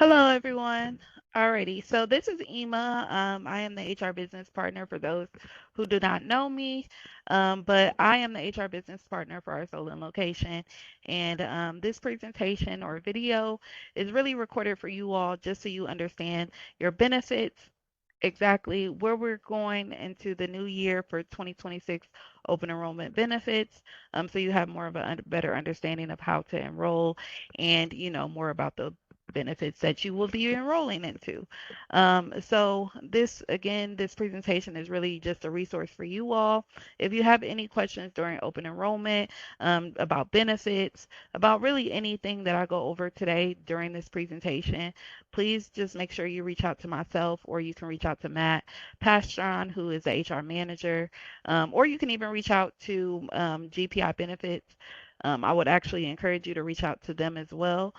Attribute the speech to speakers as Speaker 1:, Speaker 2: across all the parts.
Speaker 1: Hello, everyone. Alrighty, so this is Ema. I am the HR business partner for those who do not know me, but I am the HR business partner for our Solon location. And this presentation or video is really recorded for you all just so you understand your benefits, exactly where we're going into the new year for 2026 open enrollment benefits, so you have more of a better understanding of how to enroll and more about the benefits that you will be enrolling into. So this again, this presentation is really just a resource for you all. If you have any questions during open enrollment, about benefits, about really anything that I go over today during this presentation, please just make sure you reach out to myself, or you can reach out to Matt Pastron, who is the HR manager, or you can even reach out to GPI Benefits. I would actually encourage you to reach out to them as well,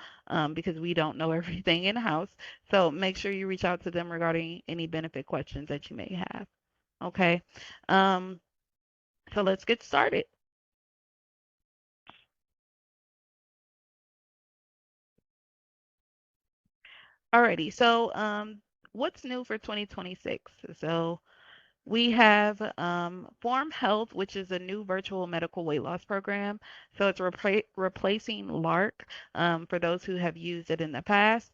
Speaker 1: because we don't know everything in house. So make sure you reach out to them regarding any benefit questions that you may have. Okay. Um, so let's get started. Alrighty. So what's new for 2026? So we have Form Health, which is a new virtual medical weight loss program. So it's replacing LARC, for those who have used it in the past.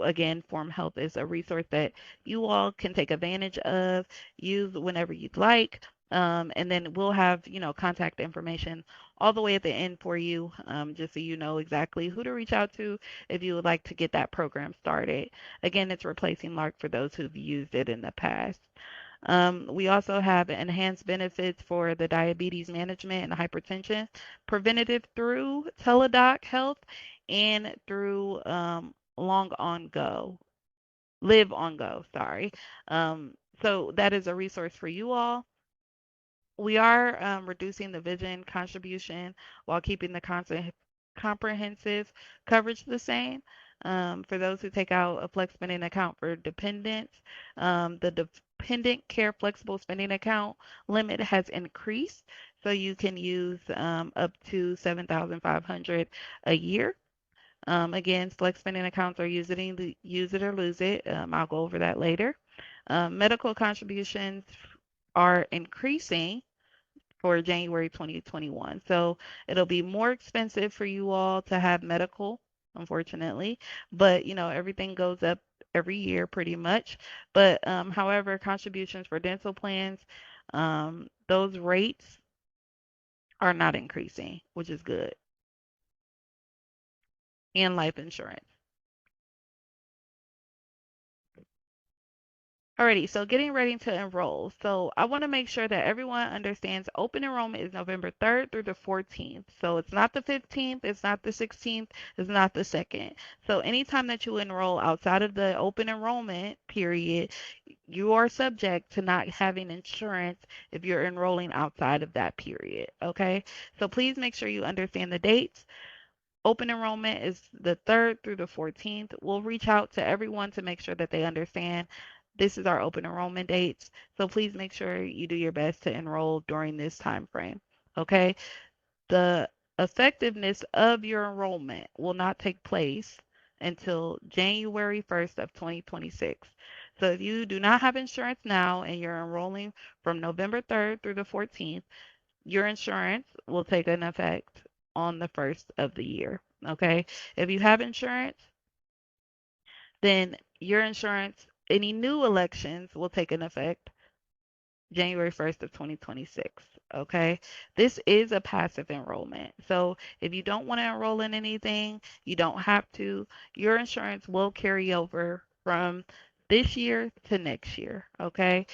Speaker 1: Again, Form Health is a resource that you all can take advantage of, use whenever you'd like. And then we'll have, contact information all the way at the end for you, just so you know exactly who to reach out to if you would like to get that program started. Again, it's replacing LARC for those who've used it in the past. We also have enhanced benefits for the diabetes management and hypertension preventative through Teladoc Health and through Long On Go, Live On Go, sorry. So that is a resource for you all. We are reducing the vision contribution while keeping the comprehensive coverage the same. For those who take out a flex spending account for dependents, the dependent care flexible spending account limit has increased, so you can use up to 7,500 a year. Again, flex spending accounts are use it or lose it. I'll go over that later. Medical contributions are increasing for January 2021. So it'll be more expensive for you all to have medical, unfortunately, but everything goes up every year pretty much. But however, contributions for dental plans, those rates are not increasing, which is good, and life insurance. Alrighty, so getting ready to enroll. So I want to make sure that everyone understands open enrollment is November 3rd through the 14th. So it's not the 15th, it's not the 16th, it's not the 2nd. So anytime that you enroll outside of the open enrollment period, you are subject to not having insurance if you're enrolling outside of that period. Okay, so please make sure you understand the dates. Open enrollment is the 3rd through the 14th. We'll reach out to everyone to make sure that they understand this is our open enrollment dates. So please make sure you do your best to enroll during this time frame. Okay? The effectiveness of your enrollment will not take place until January 1st of 2026. So if you do not have insurance now and you're enrolling from November 3rd through the 14th, your insurance will take an effect on the first of the year. Okay. If you have insurance, then your insurance, any new elections will take an effect January 1st of 2026. Okay. This is a passive enrollment. So if you don't want to enroll in anything, you don't have to. Your insurance will carry over from this year to next year. Okay.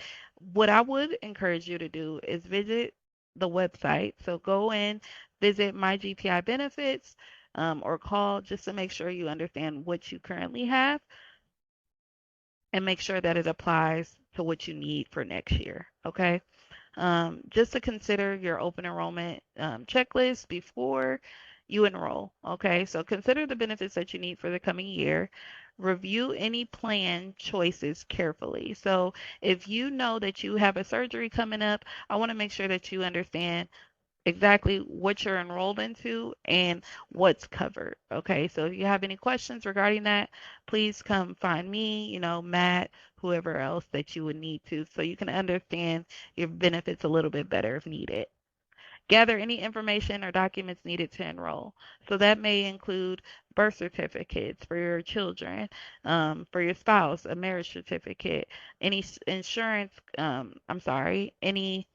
Speaker 1: What I would encourage you to do is visit the website. So go in, visit my GPI benefits, or call just to make sure you understand what you currently have and make sure that it applies to what you need for next year. Okay. Just to consider your open enrollment checklist before you enroll. Okay, so consider the benefits that you need for the coming year. Review any plan choices carefully. So, if you know that you have a surgery coming up, I want to make sure that you understand exactly what you're enrolled into and what's covered. Okay, so if you have any questions regarding that, please come find me, Matt, whoever else that you would need to, so you can understand your benefits a little bit better if needed. Gather any information or documents needed to enroll. So that may include birth certificates for your children, for your spouse, a marriage certificate, any insurance, I'm sorry, any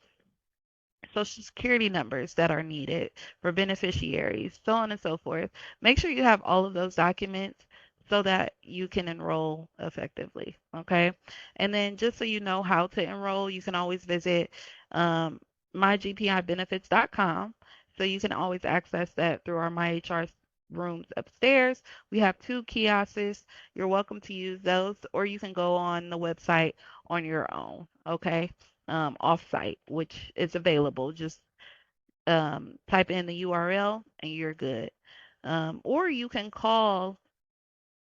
Speaker 1: social security numbers that are needed for beneficiaries, so on and so forth. Make sure you have all of those documents so that you can enroll effectively. Okay. And then just so you know how to enroll, you can always visit mygpibenefits.com. So you can always access that through our MyHR rooms upstairs. We have two kiosks. You're welcome to use those, or you can go on the website on your own. Okay, off-site, which is available. Just type in the URL and you're good. Or you can call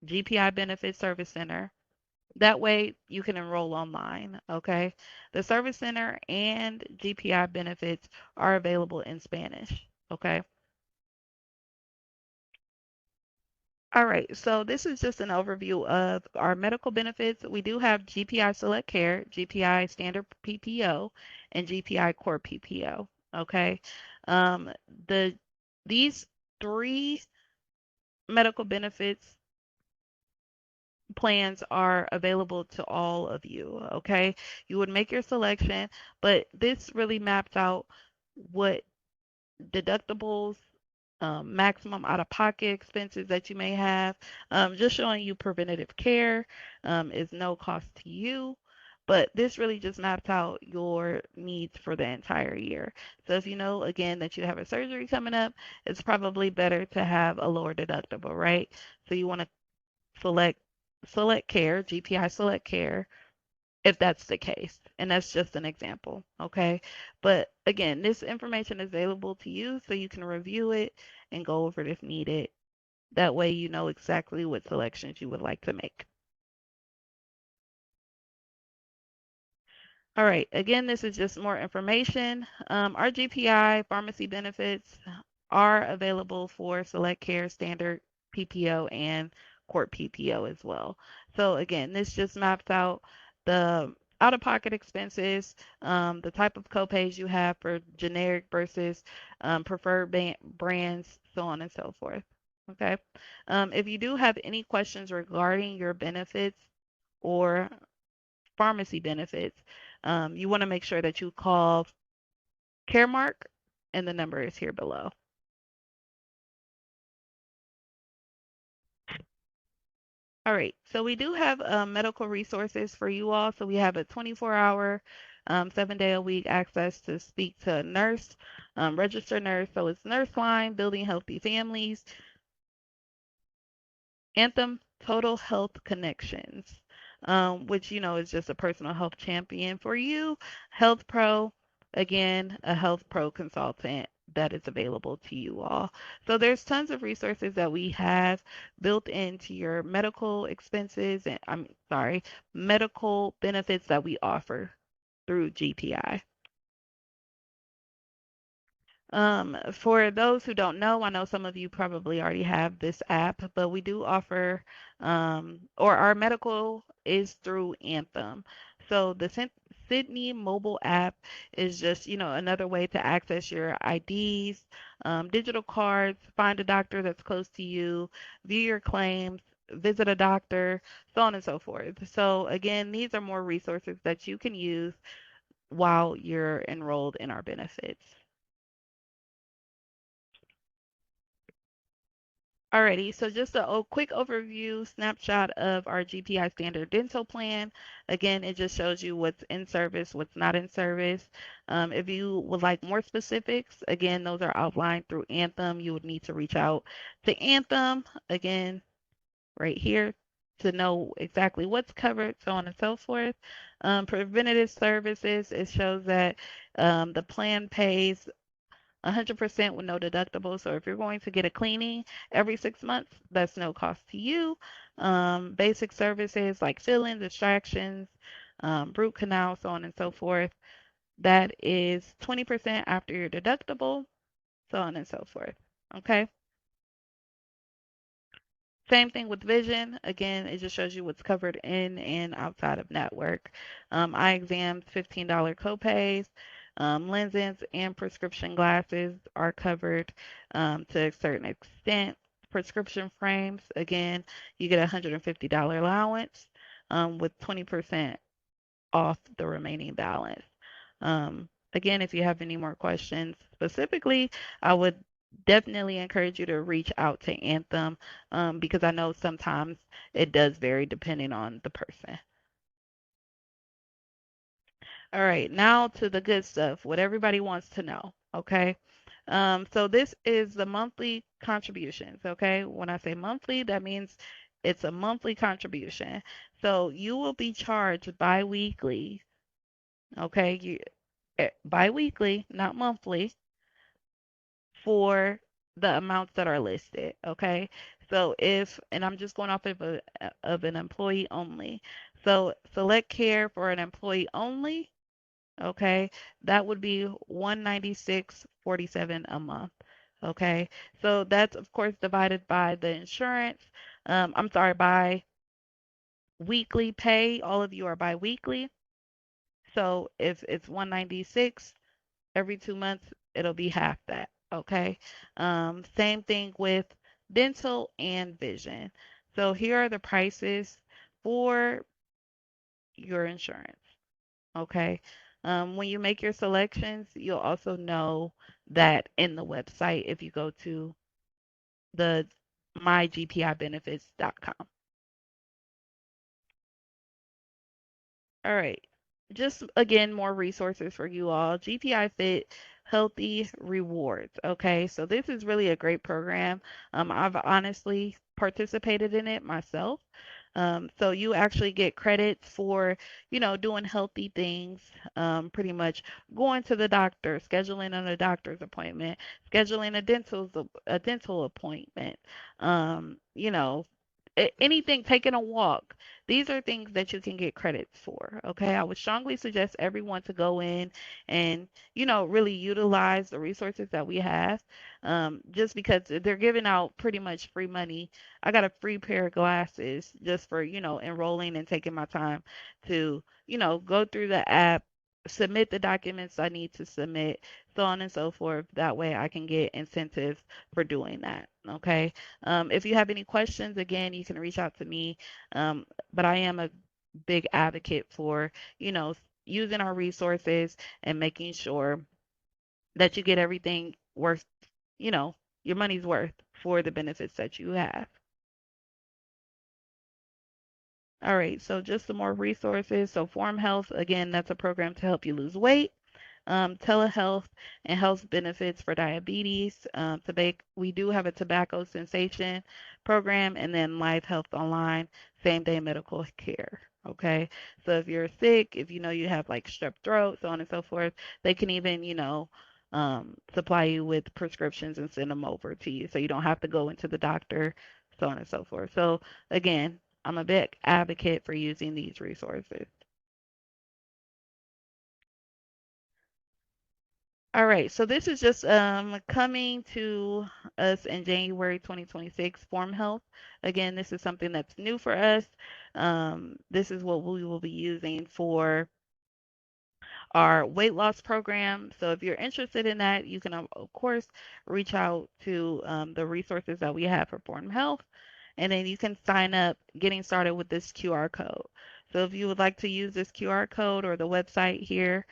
Speaker 1: GPI Benefit Service Center. That way you can enroll online. Okay. The Service Center and GPI benefits are available in Spanish. Okay. All right, so this is just an overview of our medical benefits. We do have GPI Select Care, GPI Standard PPO, and GPI Core PPO. Okay, um, the these three medical benefits plans are available to all of you. Okay, you would make your selection, but this really maps out what deductibles, maximum out of pocket expenses that you may have, just showing you preventative care is no cost to you. But this really just maps out your needs for the entire year. So if you know again that you have a surgery coming up, it's probably better to have a lower deductible, right? So you want to select select care, GPI select care, if that's the case. And that's just an example, okay? But again, this information is available to you so you can review it and go over it if needed. That way you know exactly what selections you would like to make. All right, again, this is just more information. Our GPI pharmacy benefits are available for Select Care, Standard PPO, and Court PPO as well. So again, this just maps out the out-of-pocket expenses, the type of copays you have for generic versus preferred brands, so on and so forth. Okay. If you do have any questions regarding your benefits or pharmacy benefits, you want to make sure that you call Caremark, and the number is here below. All right, so we do have medical resources for you all. So we have a 24-hour, 7-day a week access to speak to a nurse, registered nurse. So it's Nurse Line, Building Healthy Families. Anthem Total Health Connections, which is just a personal health champion for you. Health Pro, again, a Health Pro consultant that is available to you all. So there's tons of resources that we have built into your medical expenses and I'm sorry, medical benefits that we offer through GPI. For those who don't know, I know some of you probably already have this app, but we do offer, or our medical is through Anthem. So the Sydney mobile app is just, another way to access your IDs, digital cards, find a doctor that's close to you, view your claims, visit a doctor, so on and so forth. So again, these are more resources that you can use while you're enrolled in our benefits. Alrighty, so just a quick overview snapshot of our GPI standard dental plan. Again, it just shows you what's in service, what's not in service. If you would like more specifics, again, those are outlined through Anthem. You would need to reach out to Anthem, again, right here to know exactly what's covered, so on and so forth. Preventative services, it shows that the plan pays 100% with no deductible. So if you're going to get a cleaning every 6 months, that's no cost to you. Basic services like fillings, extractions, root canal, so on and so forth. That is 20% after your deductible, so on and so forth. Okay. Same thing with vision. Again, it just shows you what's covered in and outside of network. Eye exams, $15 copays. Lenses and prescription glasses are covered to a certain extent. Prescription frames, again, you get a $150 allowance with 20% off the remaining balance. Again, if you have any more questions specifically, I would definitely encourage you to reach out to Anthem because I know sometimes it does vary depending on the person. All right, now to the good stuff, what everybody wants to know. Okay. So this is the monthly contributions. Okay. When I say monthly, that means it's a monthly contribution. So you will be charged bi-weekly. Okay. Bi-weekly, not monthly, for the amounts that are listed. Okay. So if, and I'm just going off of an employee only. So select care for an employee only. Okay, that would be 196.47 a month. Okay, so that's of course divided by the insurance. I'm sorry, by weekly pay. All of you are bi-weekly. So if it's 196 every 2 months, it'll be half that. Okay. Same thing with dental and vision. So here are the prices for your insurance. Okay. When you make your selections, you'll also know that in the website if you go to the mygpibenefits.com. All right. Just again, more resources for you all. GPI Fit Healthy Rewards. Okay, so this is really a great program. I've honestly participated in it myself. So you actually get credits for, doing healthy things, pretty much going to the doctor, scheduling on a doctor's appointment, scheduling a dental appointment, anything, taking a walk. These are things that you can get credits for. Okay. I would strongly suggest everyone to go in and, really utilize the resources that we have. Just because they're giving out pretty much free money. I got a free pair of glasses just for, enrolling and taking my time to, go through the app, submit the documents I need to submit, so on and so forth. That way I can get incentives for doing that. Okay. If you have any questions, again, you can reach out to me. But I am a big advocate for, using our resources and making sure that you get everything worth, you know, your money's worth for the benefits that you have. All right, so just some more resources. So, Form Health, again, that's a program to help you lose weight. Telehealth and health benefits for diabetes. We do have a tobacco cessation program, and then Live Health Online, same day medical care. Okay, so if you're sick, if you know you have like strep throat, so on and so forth, they can even, supply you with prescriptions and send them over to you, so you don't have to go into the doctor, so on and so forth. So again, I'm a big advocate for using these resources. All right, so this is just coming to us in January 2026, Form Health. Again, this is something that's new for us. This is what we will be using for our weight loss program. So if you're interested in that, you can, of course, reach out to the resources that we have for Form Health, and then you can sign up getting started with this QR code. So if you would like to use this QR code or the website here,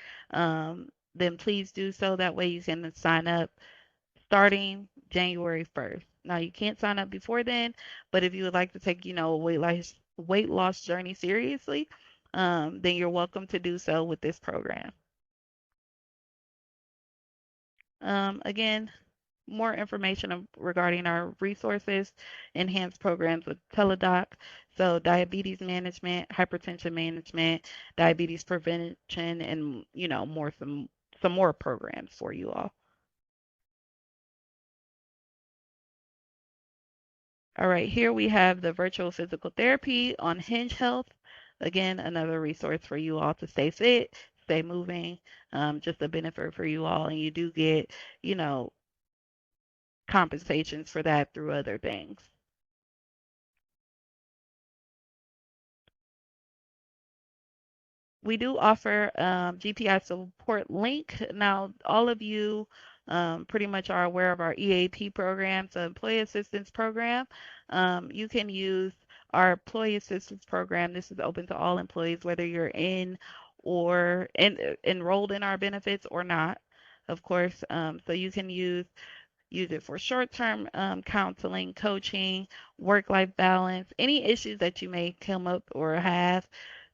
Speaker 1: then please do so. That way you can sign up starting January 1st. Now you can't sign up before then, but if you would like to take, a weight loss journey seriously, then you're welcome to do so with this program. Again, more information regarding our resources, enhanced programs with Teledoc, so diabetes management, hypertension management, diabetes prevention, and some more programs for you all. All right, here we have the virtual physical therapy on Hinge Health. Again, another resource for you all to stay fit, stay moving. Just a benefit for you all, and you do get, you know, compensations for that through other things. We do offer GPI support link. Now, all of you pretty much are aware of our EAP program, so Employee Assistance Program. You can use our Employee Assistance Program. This is open to all employees, whether you're in or enrolled in our benefits or not, of course. So you can use it for short-term counseling, coaching, work-life balance, any issues that you may come up or have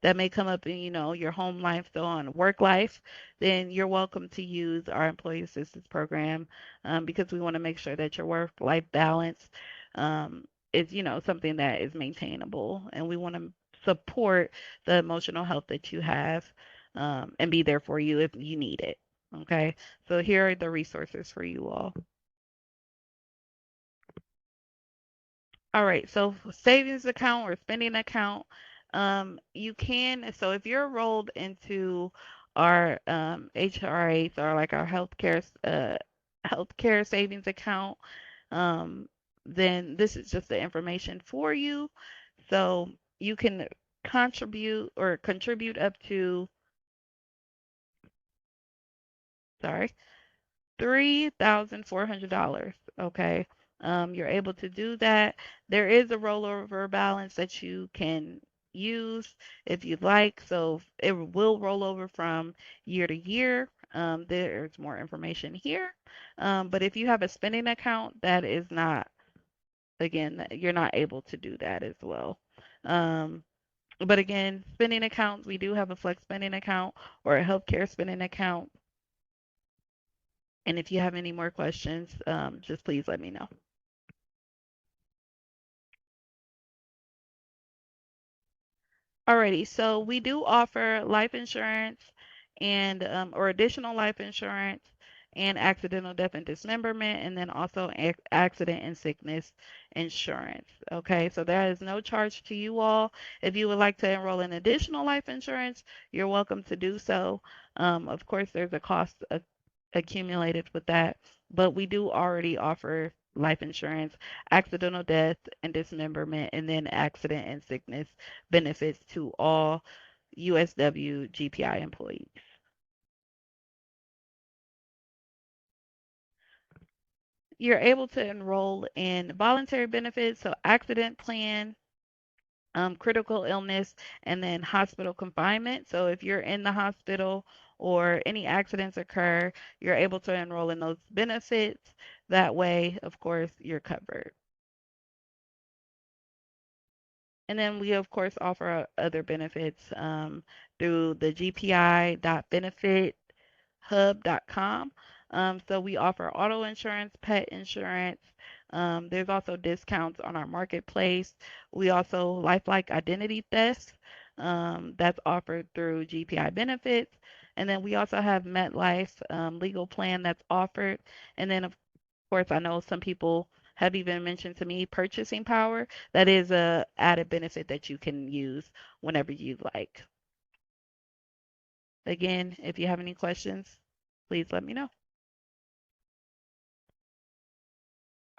Speaker 1: that may come up in, your home life, so on work life, then you're welcome to use our employee assistance program because we want to make sure that your work-life balance is, something that is maintainable, and we want to support the emotional health that you have and be there for you if you need it. Okay, so here are the resources for you all. All right, so savings account or spending account, you can, so if you're enrolled into our HRAs or like our healthcare savings account, um, then this is just the information for you. So you can contribute up to, sorry, $3,400. Okay. You're able to do that. There is a rollover balance that you can use if you'd like. So it will roll over from year to year. There's more information here. But if you have a spending account, that is not, again, you're not able to do that as well. Um, but again, spending accounts, we do have a flex spending account or a healthcare spending account. And if you have any more questions, just please let me know. Alrighty, so we do offer life insurance and or additional life insurance and accidental death and dismemberment, and then also accident and sickness insurance. Okay, so there is no charge to you all. If you would like to enroll in additional life insurance, you're welcome to do so. Of course, there's a cost accumulated with that, but we do already offer life insurance, accidental death and dismemberment, and then accident and sickness benefits to all USW GPI employees. You're able to enroll in voluntary benefits, so accident plan, critical illness, and then hospital confinement. So if you're in the hospital or any accidents occur, you're able to enroll in those benefits. That way, of course, you're covered. And then we, of course, offer other benefits through the gpi.benefithub.com. So we offer auto insurance, pet insurance. There's also discounts on our marketplace. We also lifelike identity theft that's offered through GPI benefits. And then we also have MetLife legal plan that's offered. And then, of course, I know some people have even mentioned to me purchasing power. That is a added benefit that you can use whenever you like. Again, if you have any questions, please let me know.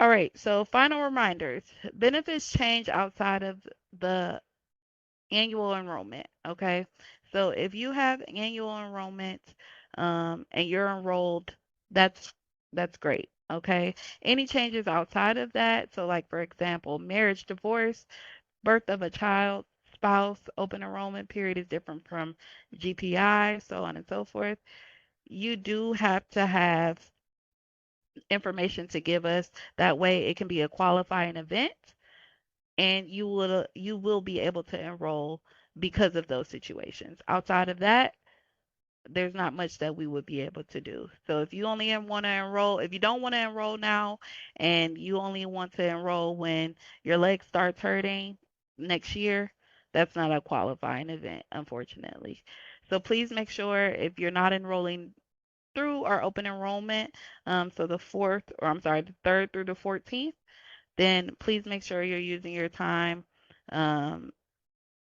Speaker 1: All right, so final reminders. Benefits change outside of the annual enrollment, okay? So if you have annual enrollment and you're enrolled, that's that's great, okay? Any changes outside of that, so like for example, marriage, divorce, birth of a child, spouse, open enrollment period is different from GPI, so on and so forth. You do have to have information to give us. That way it can be a qualifying event and you will be able to enroll because of those situations. Outside of that, there's not much that we would be able to do. So if you only want to enroll, if you don't want to enroll now and you only want to enroll when your leg starts hurting next year, that's not a qualifying event, unfortunately. So please make sure if you're not enrolling through our open enrollment, so the fourth, or I'm sorry, the third through the 14th, then please make sure you're using your time, um,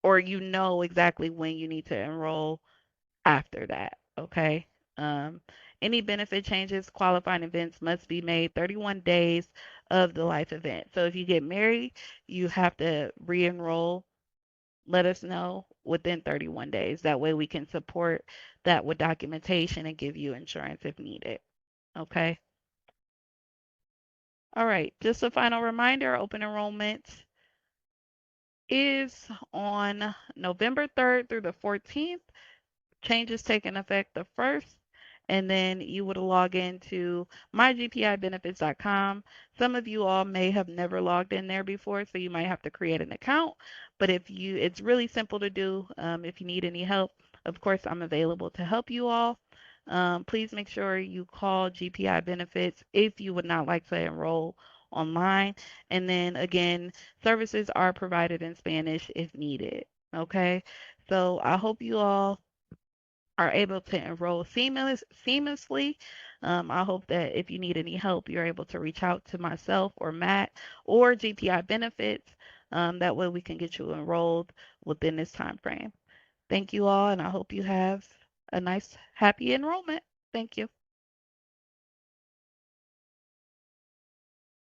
Speaker 1: or you know exactly when you need to enroll after that. Okay. Um, any benefit changes, qualifying events must be made 31 days of the life event. So if you get married, you have to re-enroll. Let us know within 31 days. That way we can support that with documentation and give you insurance if needed. Okay. All right. Just a final reminder, open enrollment is on November 3rd through the 14th. Changes taking effect the first, and then you would log into mygpibenefits.com. Some of you all may have never logged in there before, so you might have to create an account. But it's really simple to do. If you need any help, of course, I'm available to help you all. Please make sure you call GPI Benefits if you would not like to enroll online. And then again, services are provided in Spanish if needed. Okay, so I hope you all are able to enroll seamlessly. I hope that if you need any help, you're able to reach out to myself or Matt or GPI Benefits. That way we can get you enrolled within this time frame. Thank you all, and I hope you have a nice, happy enrollment. Thank you.